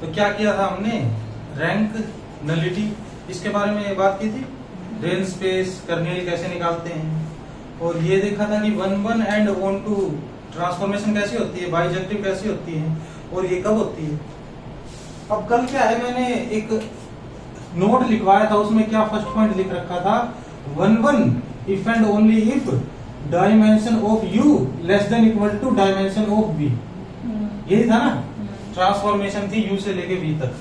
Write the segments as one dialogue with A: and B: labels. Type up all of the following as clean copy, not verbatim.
A: तो क्या किया था हमने, रैंक नलिटी इसके बारे में बात की थी, रेंज स्पेस कर्नेल कैसे निकालते हैं, और ये देखा था कि 1-1 एंड ऑन-टू ट्रांसफॉर्मेशन कैसी होती है, बाइजेक्टिव कैसी होती है, और ये कब होती है। अब कल क्या है, मैंने एक नोट लिखवाया था, उसमें क्या फर्स्ट पॉइंट लिख रखा था, 1-1 if and only if dimension of u less than equal to dimension of v, यही था ना, ट्रांसफॉर्मेशन थी u से लेके v तक।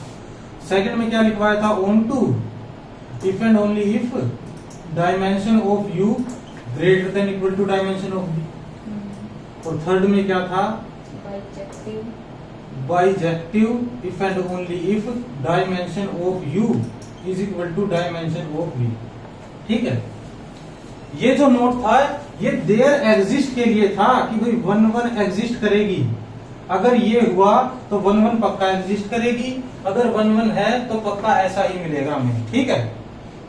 A: सेकंड में क्या लिखवाया था, onto if and only if dimension of u greater than equal to dimension of v, और थर्ड में क्या था, bijective if and only if dimension of u is equal to dimension of v। ठीक है, ये जो नोट था ये देयर एग्जिस्ट के लिए था कि भाई 1-1 एग्जिस्ट करेगी, अगर ये हुआ तो 1-1 पक्का एग्जिस्ट करेगी, अगर 1-1 है तो पक्का ऐसा ही मिलेगा हमें। ठीक है,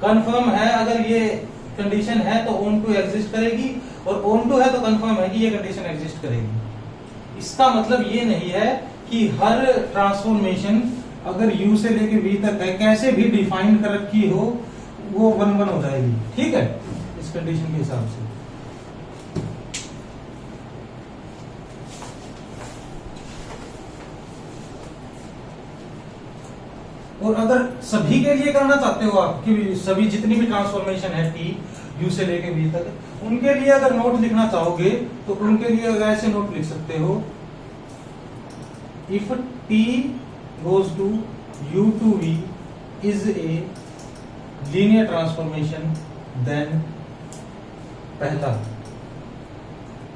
A: कंफर्म है, अगर ये कंडीशन है तो ऑन-टू एग्जिस्ट करेगी, और ऑन-टू है तो कंफर्म है कि ये कंडीशन एग्जिस्ट करेगी। इसका मतलब ये नहीं है कि हर ट्रांसफॉर्मेशन अगर u से लेके v तक है, कैसे भी डिफाइन कर रखी हो, वो 1-1 हो जाएगी। ठीक है, इस कंडीशन के हिसाब से। और अगर सभी के लिए करना चाहते हो आप कि सभी जितनी भी ट्रांसफॉर्मेशन है t u से लेके v तक, उनके लिए अगर नोट लिखना चाहोगे तो उनके लिए अगर ऐसे नोट लिख सकते हो, if t goes to u to v is a linear transformation then पहला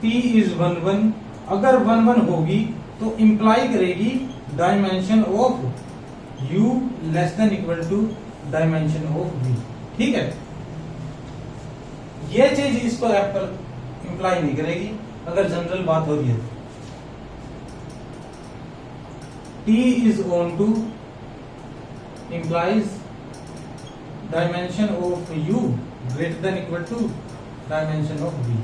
A: t is 1-1, अगर 1-1 होगी तो इंप्लाई करेगी dimension of u less than equal to dimension of v। ठीक है, ये चीज इसको एप्पल इंप्लाई नहीं करेगी अगर जनरल बात हो रही है। t is on to implies dimension of u greater than equal to dimension of v।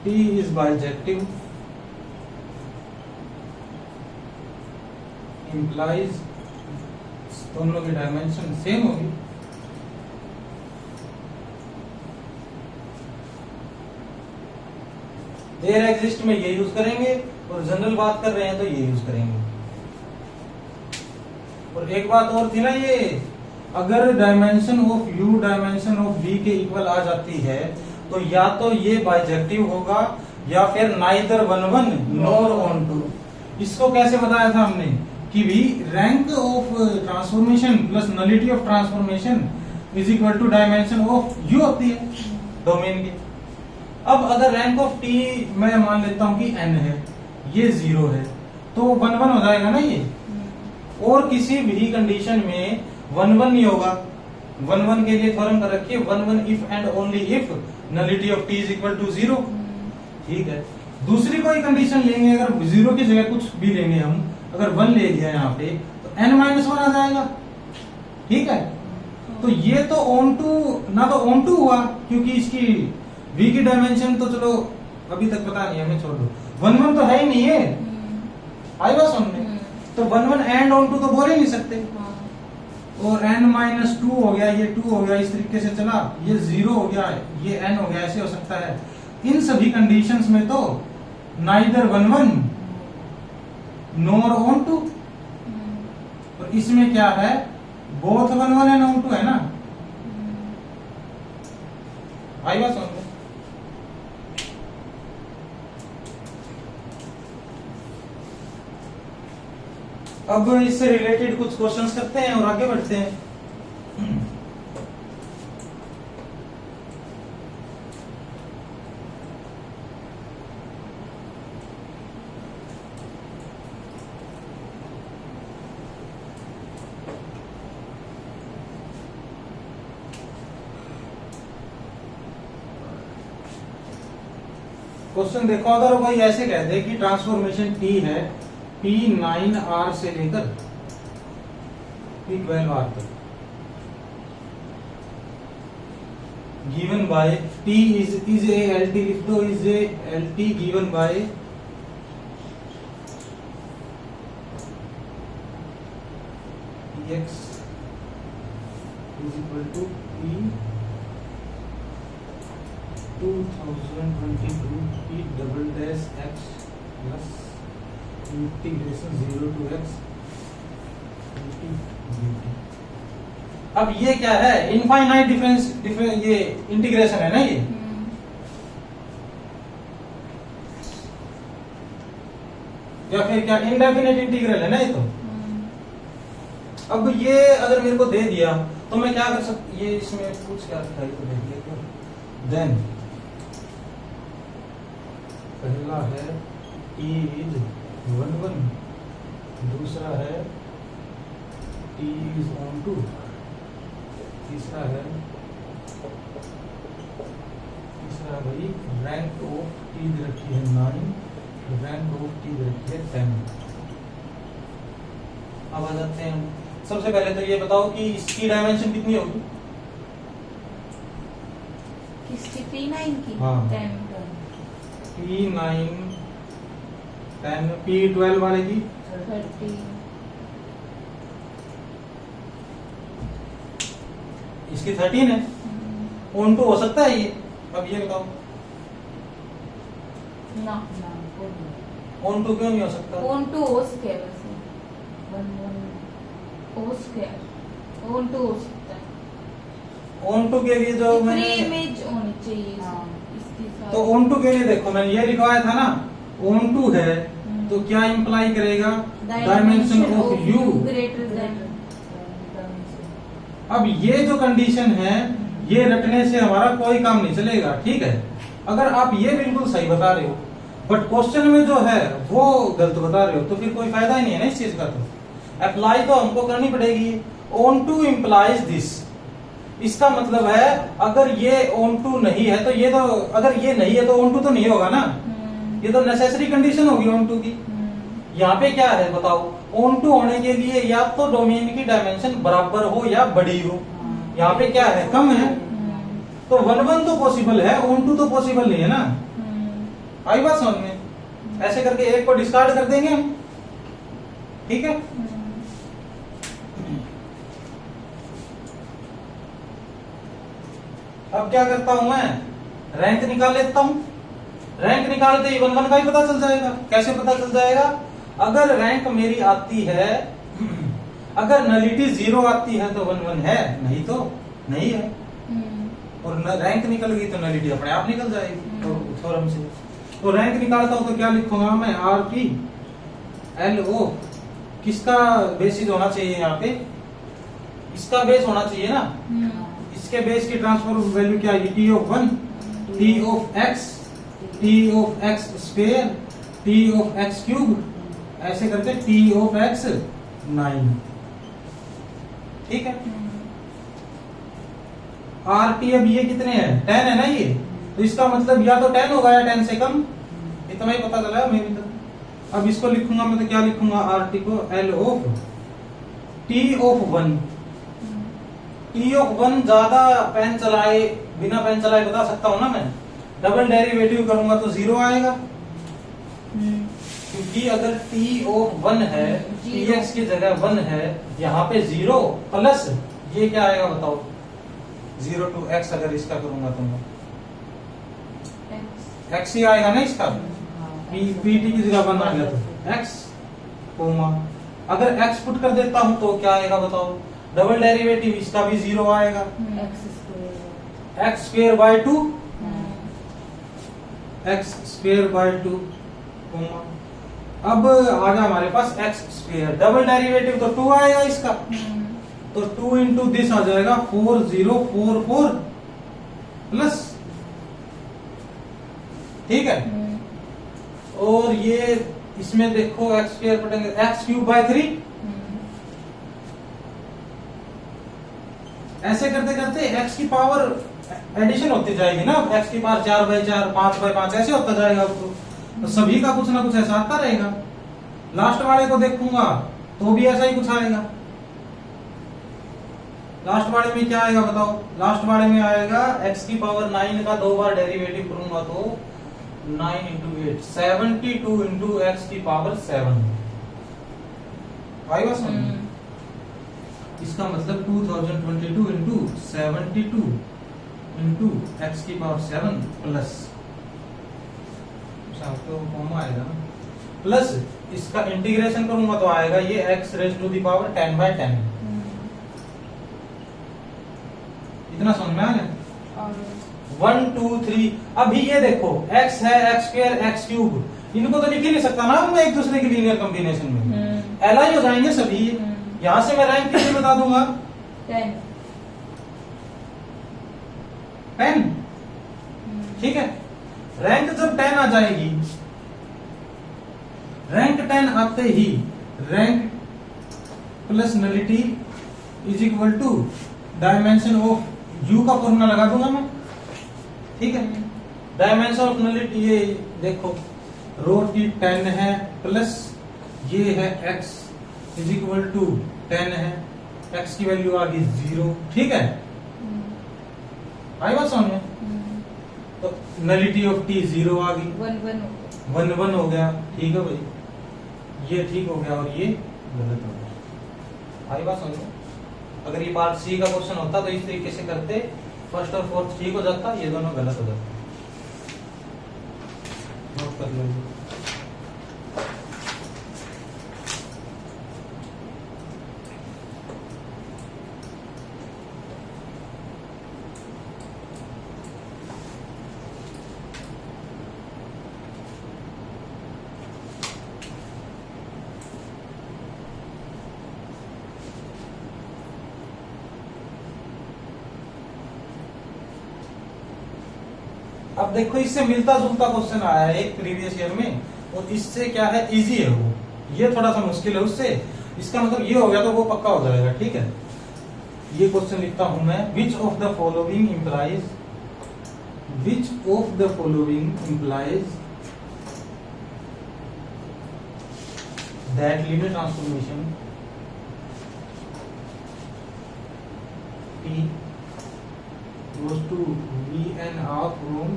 A: t is bijective implies दोनों की डायमेंशन सेम होगी। देयर एग्जिस्ट में ये यूज करेंगे, और जनरल बात कर रहे हैं तो ये यूज करेंगे। और एक बात और थी ना, ये अगर dimension of u dimension of v के इक्वल आ जाती है तो या तो ये बाइजेक्टिव होगा या फिर नाइदर 1-1 नॉर ऑन-टू। इसको कैसे बताया था हमने कि भी rank of transformation plus nullity of transformation is equal to dimension of u होती है डोमेन की। अब अगर रैंक ऑफ t मैं मान लेता हूं कि n है, ये 0 है, तो 1-1 हो जाएगा ना ये, और किसी भी कंडीशन में 1-1 नहीं होगा। 1-1 के लिए थ्योरम कर रखिए, 1-1 if and only if nullity of t is equal to 0। ठीक है, दूसरी कोई कंडीशन लेंगे, अगर 0 की जगह कुछ भी लेंगे हम, अगर 1 ले लिया यहाँ पे तो n-1 आ जाएगा। ठीक है, तो ये तो ऑन-टू ना, तो ऑन-टू हुआ क्योंकि इसकी v की डायमेंशन तो चलो अभी तक पता नहीं, हमें छोड़ दो। 1-1 तो है ही नहीं है, आई बात समझ में, तो 1-1 एंड ऑन-टू तो बोल ही नहीं सकते, और n-2 हो गया, ये 2 हो गया, इस तरीके से चला, ये 0 हो गया, ये n हो गया, ऐसे हो सकता है। इन सभी कंडीशंस में तो नाइदर 1-1 नॉर ऑन-टू, और इसमें क्या है, बोथ 1-1 एंड ऑन-टू है ना, आई बात समझ में। अब इससे रिलेटेड कुछ क्वेश्चंस करते हैं और आगे बढ़ते हैं। क्वेश्चन देखो, अगर कोई ऐसे कह दे कि ट्रांसफॉर्मेशन t है P9R से लेकर P12R तक, given by t is a LT, लिख दो, is a LT given by x is equal to P 2022 P double dash x plus integration 0 to x dt। अब ये क्या है, इनफाइनाइट डिफरेंस ये इंटीग्रेशन है ना ये। या फिर क्या इनडेफिनेट इंटीग्रल है ना ये तो। अब ये अगर मेरे को दे दिया तो मैं क्या कर सकता, ये इसमें कुछ क्या रखा है तो देख लेते हैं। देन पहला है t इज 1 दूसरा है t इज ऑन टू, तीसरा भाई रैंक ऑफ टी दे रखी है 9, रैंक ऑफ टी दे रखी है 10। अब आ जाते हैं हम, सबसे पहले तो ये बताओ कि इसकी डायमेंशन कितनी होगी।
B: किसकी P9 की?
A: हाँ।
B: 10
A: P9 10, P12 वाले की
B: 30।
A: इसकी 13 है। ऑन टू हो सकता है ये, अब ये बताओ
B: ना
A: ऑन टू क्यों नहीं हो सकता।
B: ऑन टू हो स्क्वायर वैसे 1 हो स्क्वायर ऑन टू हो सकता है।
A: ऑन टू के लिए जो
B: फ्री
A: मैंने
B: इमेज होनी चाहिए इसकी सारी।
A: तो ऑन टू के लिए देखो मैंने ये लिखवाया था ना, ऑन टू है तो क्या इंप्लाई करेगा, dimension of you
B: greater than.
A: अब ये जो कंडीशन है ये रटने से हमारा कोई काम नहीं चलेगा, ठीक है। अगर आप ये बिल्कुल सही बता रहे हो बट क्वेश्चन में जो है वो गलत बता रहे हो तो फिर कोई फायदा ही नहीं है ना इस चीज का। तो अप्लाई तो हमको करनी पड़ेगी। ऑन टू इम्प्लाइज दिस, इसका मतलब है अगर ये ऑन टू नहीं है तो ये तो, अगर ये नहीं है तो ऑन टू तो नहीं होगा ना, ये तो नेसेसरी कंडीशन होगी ऑन टू की। यहाँ पे क्या है बताओ, ऑन टू होने के लिए या तो डोमेन की डायमेंशन बराबर हो या बड़ी हो, यहाँ पे क्या है कम है, तो 1 तो पॉसिबल है, ऑन टू तो पॉसिबल नहीं है ना। आई बात समझ में। ऐसे करके एक को डिस्कार्ड कर देंगे हम, ठीक है। अब क्या करता हूं मैं, रैंक निकाल लेता हूं। रैंक निकालते ही 1 का ही पता चल जाएगा। कैसे पता चल जाएगा, अगर रैंक मेरी आती है, अगर नलिटी 0 आती है तो 1 है, नहीं तो नहीं है। और रैंक निकल गई तो नलिटी अपने आप निकल जाएगी तो थ्योरम से। तो रैंक निकालता हूं तो क्या लिखूंगा मैं, आर पी एल ओ, किसका बेसिस होना चाहिए यहाँ पे, इसका बेस होना चाहिए ना। इसके बेस की ट्रांसफर वैल्यू क्या है, T of 1 T of x T of x square T of x cube, ऐसे करके टी ऑफ एक्स 9, ठीक है। आर टी अब ये कितने हैं, 10 है ना ये, तो इसका मतलब या तो 10 होगा या 10 से कम, इतना ही पता चला मेरी तरफ। अब इसको लिखूंगा मैं तो क्या लिखूंगा, आर टी को L of T of 1। T of 1 ज्यादा पेन चलाए बिना पेन चलाए बता सकता हूं ना मैं, डबल डेरिवेटिव करूंगा तो 0 आएगा, क्योंकि अगर टी ऑफ 1 है, टी एक्स की जगह 1 है, यहाँ पे 0 प्लस ये क्या आएगा बताओ, 0 to x अगर इसका करूंगा तो मैं x ही आएगा ना इसका, पी टी की जगह 1 आ गया तो x कोमा, अगर x पुट कर देता हूं तो क्या आएगा बताओ, डबल डेरिवेटिव इसका भी 0 आएगा, x square by 2 x square by 2 comma. अब आ गया हमारे पास x स्क्वायर, डबल डेरिवेटिव तो 2 आएगा इसका, तो 2 इंटू दिस आ जाएगा 4044 प्लस, ठीक है। और ये इसमें देखो एक्स स्क्वायर पटेंगे एक्स क्यूब बाय 3, ऐसे करते करते एक्स की पावर एडिशन होती जाएगी ना, एक्स की पावर 4/4 5/5 ऐसे होता जाएगा। तो सभी का कुछ ना कुछ ऐसा आता रहेगा। लास्ट वाले को देखूंगा तो भी ऐसा ही कुछ आएगा। लास्ट वाले में क्या आएगा बताओ, लास्ट वाले में आएगा x की पावर 9 का 2 बार डेरिवेटिव करूंगा तो 9 इंटू 8 72 इंटू एक्स की पावर 7 आएगा समझ। इसका मतलब 2022 इंटू 72 इंटू एक्स की पावर 7 प्लस तो कॉमा आएगा ना, प्लस इसका इंटीग्रेशन करूंगा तो आएगा ये x raise to the power 10/10। इतना समझ में आ गया।
B: और
A: 1 2 3 अभी ये देखो x है x स्क्वायर x क्यूब, इनको तो लिख ही नहीं सकता ना मैं एक दूसरे की लीनियर कॉम्बिनेशन में, एलआई हो जाएंगे सभी। यहां से मैं रैंक कितनी बता दूंगा
B: 10।
A: 10, ठीक है। रैंक जब 10 आ जाएगी, रैंक 10 आते ही rank plus nullity is equal to dimension of U का फॉर्मूला लगा दूंगा मैं, ठीक है। डायमेंशन ऑफ नलिटी ये देखो रो की 10 है प्लस ये है x इज इक्वल टू 10 है, x की वैल्यू आ गई 0, ठीक है। आई बात समझ में? तो नलिटी ऑफ t 0 आ गई, 1 1 हो गया, ठीक है भाई, ये ठीक हो गया और ये गलत हो गया। आई बात समझ में? अगर ये पार्ट सी का क्वेश्चन होता तो इस तरीके से करते, फर्स्ट और फोर्थ ठीक हो जाता, ये दोनों गलत हो जाता। नोट कर लीजिए। अब देखो इससे मिलता जुलता क्वेश्चन आया है एक प्रीवियस ईयर में, और इससे क्या है इजी है वो, ये थोड़ा सा मुश्किल है उससे। इसका मतलब ये हो गया तो वो पक्का हो जाएगा, ठीक है। ये क्वेश्चन लिखता हूं मैं, which of the following implies that linear transformation T goes to Vn of room,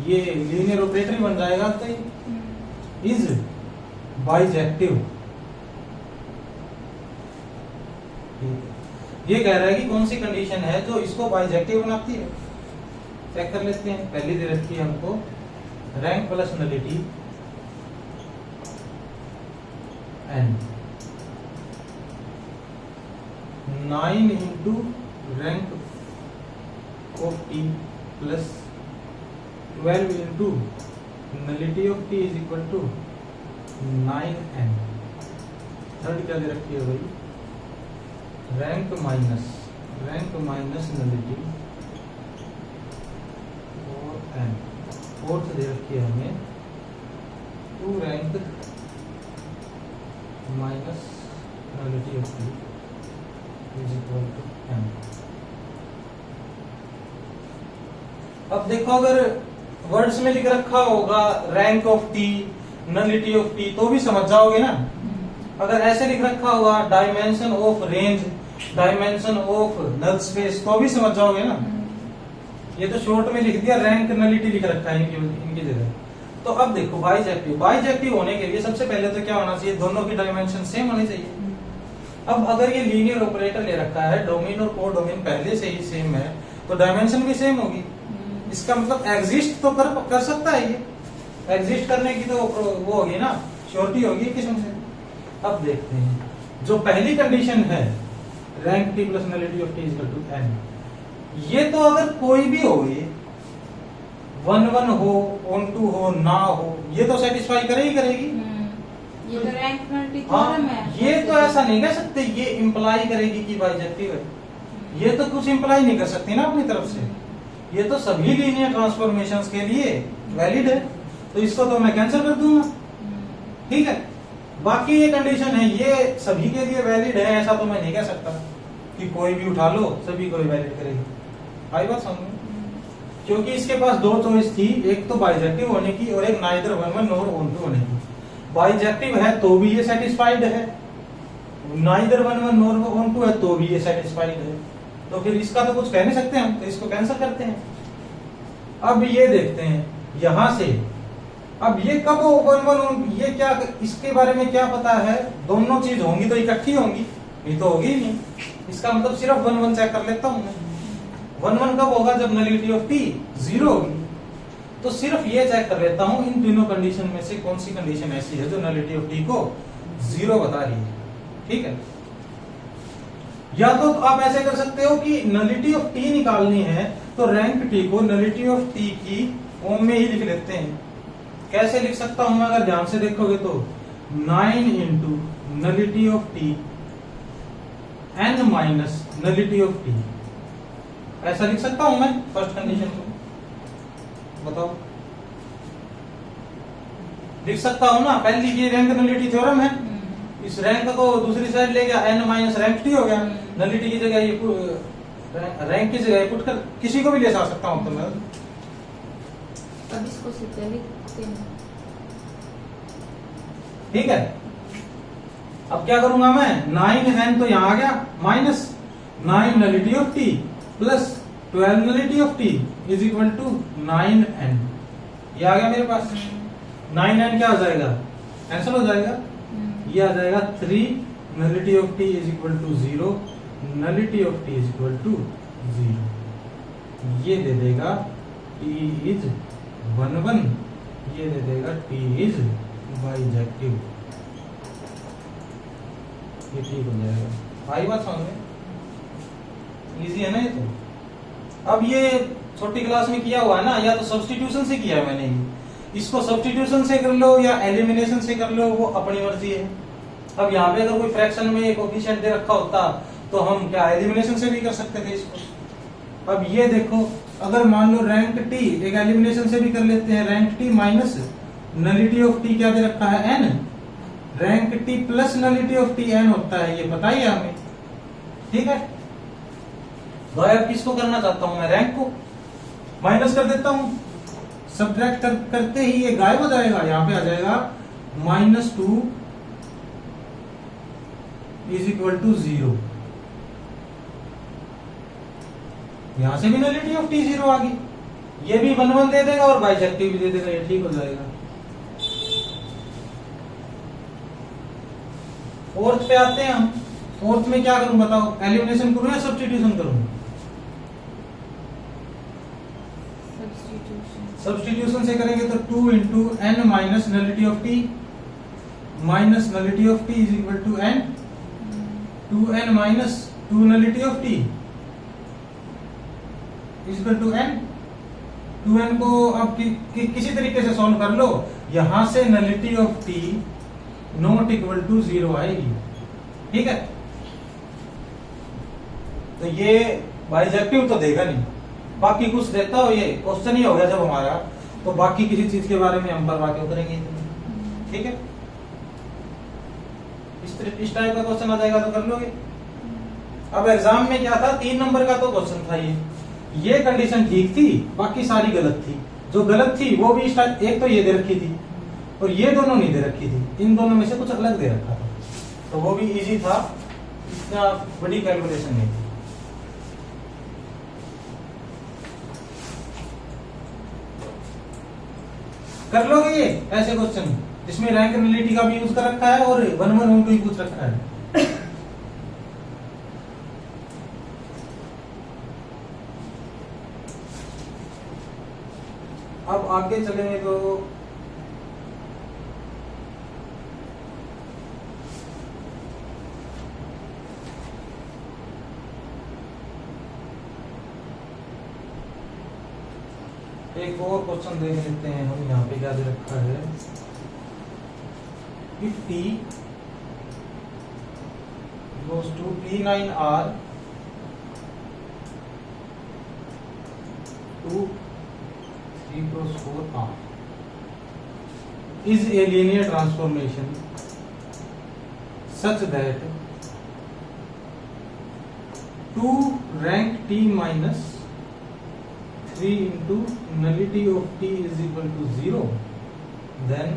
A: ये लीनियर ऑपरेटर बन जाएगा तो इज बाइजेक्टिव। ये कह रहा है कि कौन सी कंडीशन है जो इसको बाइजेक्टिव बनाती है, चेक कर लेते हैं। पहली दे रखी है हमको rank plus nullity n 9 into rank of T plus 12 into nullity of T is equal to 9n। Third क्या दे रखी है भाई, रैंक माइनस नलिटी और n। फोर्थ दे रखी है हमें 2 rank minus nullity of T is equal to n। अब देखो अगर वर्ड्स में लिख रखा होगा rank of T nullity of T तो भी समझ जाओगे ना। अगर ऐसे लिख रखा होगा dimension of range dimension of null space तो भी समझ जाओगे ना। ये तो शॉर्ट में लिख दिया, रैंक नलिटी लिख रखा है इनकी जगह। तो अब देखो बाइजेक्टिव होने के लिए सबसे पहले तो क्या होना चाहिए, दोनों की डायमेंशन सेम होनी चाहिए। अब अगर ये लीनियर ऑपरेटर ले रखा है, डोमेन और कोडोमेन पहले से ही सेम है तो डायमेंशन भी सेम होगी। इसका मतलब एग्जिस्ट तो कर सकता है, ये एग्जिस्ट करने की तो वो होगी ना, श्योरिटी होगी किस्म से। अब देखते हैं जो पहली कंडीशन है rank T plus nullity of T equal to n, ये तो अगर कोई भी हो, ये 1 1 हो, on 2 हो, ना हो, ये तो सेटिस्फाई करेगी।
B: ये तो रैंक नलिटी
A: हाँ,
B: थ्योरम है।
A: ये तो ऐसा नहीं कह सकते ये इंप्लाई करेगी कि बाइजेक्टिव है। ये तो कुछ इंप्लाई नहीं कर सकती ना अपनी तरफ से। ये तो सभी लीनियर ट्रांसफॉर्मेशंस के लिए वैलिड है, तो इसको तो मैं कैंसिल कर दूंगा, ठीक है। बाकी ये कंडीशन है, ये सभी के लिए वैलिड है, ऐसा तो मैं नहीं कह सकता कि कोई भी उठा लो सभी को वैलिड करेगी। आई बात समझ में? क्योंकि इसके पास दो चॉइस थी, एक तो बाइजेक्टिव होने की और एक नाइदर 1 1 नॉर on 2 होने की। बाइजेक्टिव है तो भी ये सेटिस्फाइड है, नाइदर 1 1 नॉर on 2 है तो भी ये सेटिस्फाइड है। तो फिर इसका तो कुछ कह नहीं सकते हम, तो इसको कैंसिल करते हैं। अब ये देखते हैं यहां से अब ये कब हो 1 1 होंगी, ये क्या, इसके बारे में क्या पता है, दोनों चीज होंगी तो इकट्ठी होंगी, ये तो होगी ही नहीं। इसका मतलब सिर्फ 1 1 चेक कर लेता हूं मैं। 1 1 कब होगा, जब नलिटी ऑफ टी 0 होगी। तो सिर्फ ये चेक कर लेता हूं इन तीनों कंडीशन में से कौन सी कंडीशन ऐसी है जो नलिटी ऑफ टी को 0 बता रही है। ठीक है, या तो आप ऐसे कर सकते हो कि नलिटी ऑफ टी निकालनी है तो रैंक टी को नलिटी ऑफ टी की फॉर्म में ही लिख लेते हैं। कैसे लिख सकता हूं मैं, अगर ध्यान से देखोगे तो 9 into nullity of T n minus nullity of T, ऐसा लिख सकता हूं मैं फर्स्ट कंडीशन को, बताओ लिख सकता हूं ना। पहली ये रैंक नलिटी थ्योरम है, इस रैंक को दूसरी साइड ले गया, n माइनस रैंक टी हो गया, नलिटी की जगह ये रैंक की जगह पुट कर किसी को भी ले जा सकता हूं। तो मैं
B: अब इसको सीधे लिखते हैं।
A: ठीक है, अब क्या करूंगा मैं, 9n तो यहां आ गया minus 9 nullity of T plus 12 nullity of T is equal to 9n, ये आ गया मेरे पास। 9n क्या हो जाएगा, कैंसिल हो जाएगा, ये आ जाएगा 3 nullity of T is equal to 0, nullity of T is equal to 0। ये दे देगा t इज 1 1, ये दे देगा t इज बाइजेक्टिव, ये ठीक हो जाएगा। आई बात समझ में, इजी है ना ये तो। अब ये छोटी क्लास में किया हुआ है ना, या तो सब्स्टिट्यूशन से किया है मैंने, इसको सब्स्टिट्यूशन से कर लो या एलिमिनेशन से कर लो, वो अपनी मर्जी है। अब यहाँ पे अगर कोई फ्रैक्शन में कोएफिशिएंट दे रखा होता तो हम क्या एलिमिनेशन से भी कर सकते थे इसको। अब ये देखो, अगर मान लो रैंक टी, एक एलिमिनेशन से भी कर लेते हैं, rank T minus nullity of T क्या दे रखा है n, rank T plus nullity of T n होता है, ये पता ही है हमें। ठीक है, गायब किसको करना चाहता हूं मैं, रैंक को माइनस कर देता हूं, सब्ट्रैक्ट करते ही ये गायब हो जाएगा, यहां पे आ जाएगा -2 इज इक्वल टू 0। यहां से भी नलिटी ऑफ टी 0 आ गई, ये भी 1 1 दे देगा और बाइजेक्टिव भी दे देगा, ये ठीक हो जाएगा। फोर्थ पे आते हैं हम। फोर्थ में क्या करूं बताओ, एलिमिनेशन करूं या सब्स्टिट्यूशन करूं? सब्स्टिट्यूशन से करेंगे तो 2 into n minus nullity of T minus nullity of T is equal to n, 2n minus 2 nullity of T is equal to n। 2n को अब किसी तरीके से सॉल्व कर लो, यहां से nullity of T not equal to 0 आएगी। ठीक है, तो ये बाइजेक्टिव तो देगा नहीं, बाकी कुछ देता हो, ये क्वेश्चन ही हो गया जब हमारा, तो बाकी किसी चीज के बारे में हम परवाह क्यों करेंगे। ठीक है, इस टाइप का क्वेश्चन आ जाएगा तो कर लोगे। अब एग्जाम में क्या था, 3 नंबर का तो क्वेश्चन था ये कंडीशन ठीक थी, बाकी सारी गलत थी। जो गलत थी वो भी एक तो ये दे रखी थी और ये दोनों नहीं दे रखी थी, इन दोनों में से कुछ अलग दे रखा था, तो वो भी इजी था, इतना बड़ी कैलकुलेशन नहीं थी। कर लोगे ये ऐसे क्वेश्चन जिसमें रैंक नलिटी का भी यूज कर रखा है और 1 1 होम भी पूछ रखा है। अब आगे चलेंगे तो एक और क्वेश्चन देख लेते हैं हम, यहाँ पे क्या दे रखा है, if t goes to P9R to 3 cross 4R is a linear transformation such that 2 rank t minus 3 into nullity of t is equal to 0, then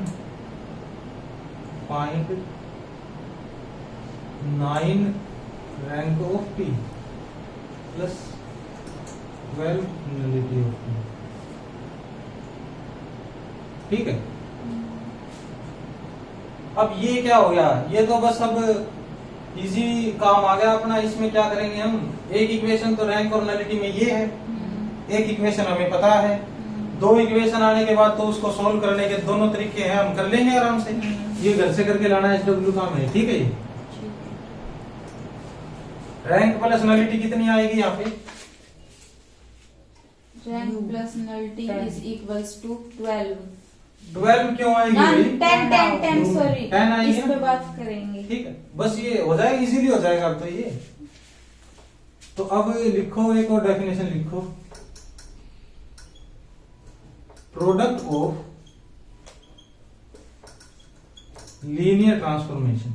A: find 9 rank of t plus 12 nullity of t। ठीक है, अब ये क्या हो गया, ये तो बस अब इजी काम आ गया अपना। इसमें क्या करेंगे हम, एक इक्वेशन तो रैंक और नलिटी में ये है, एक इक्वेशन हमें पता है, दो इक्वेशन आने के बाद तो उसको सोल्व करने के दोनों तरीके हैं, हम कर लेंगे आराम से। ये घर से करके लाना SW काम है, ठीक है। ये रैंक प्लस नलिटी कितनी आएगी यहाँ पे,
B: rank plus nullity is equals to 12।
A: 12 क्यों आएगी भाई?
B: 10 सॉरी
A: 10 आएगी
B: इस पे
A: ना?
B: बात करेंगे।
A: ठीक है, बस ये हो जाएगा, इजीली हो जाएगा अब तो ये। तो अब लिखो, एक और डेफिनेशन लिखो, प्रोडक्ट ऑफ लीनियर ट्रांसफॉर्मेशन।